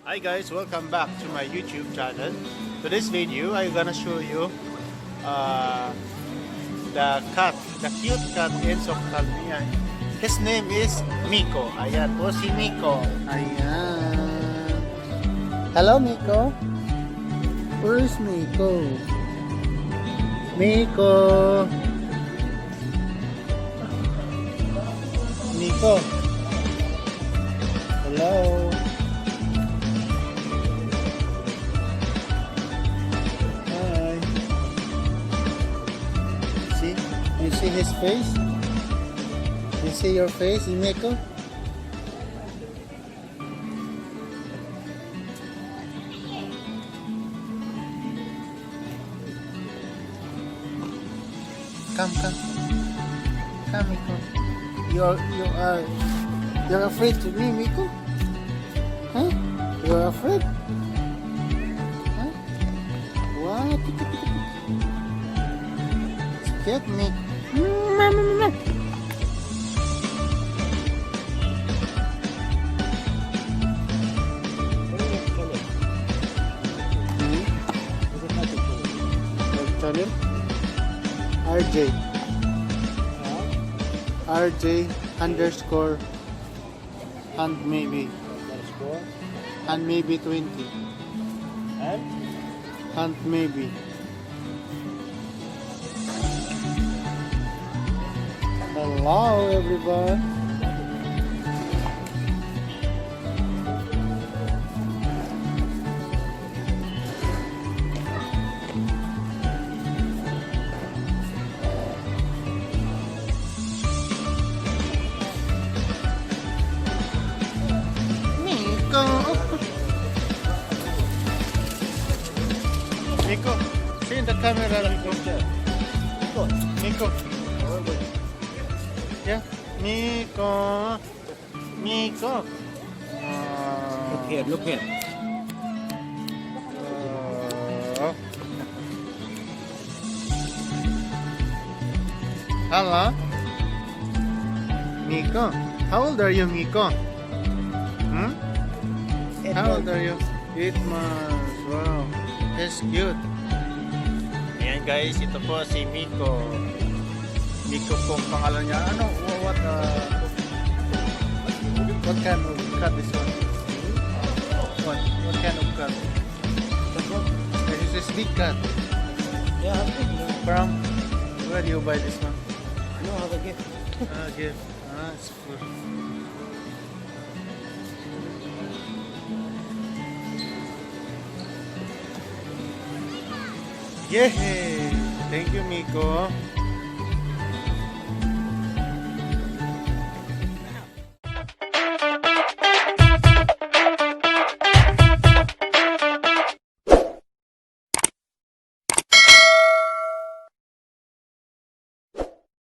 Hi guys, welcome back to my YouTube channel. Today's video, I'm gonna show you the cute cat in Salmiya. His name is Mico. Ayan po si Mico. Ayan. Hello Mico. Where is Mico? Mico. Mico. Hello. You see his face? You see your face, Mico? Come. Come, Mico. You're afraid to me, Mico? Huh? You're afraid? Huh? What? Scared me. Mama. Channel RJ underscore and maybe 20 and maybe. Hello everyone. Mico, see in the camera, Mico. Yeah, Mico. Look here. Hello, Mico. How old are you, Mico? How old are you? 8 months. Wow, that's cute. Ayan guys, ito po si Mico. Mico po ang pangalan niya. What kind of cat is one? What kind of cat? This is big cat. Yeah, From where do you buy this one? no, have a gift. Gift. It's for... Yay! Thank you, Mico.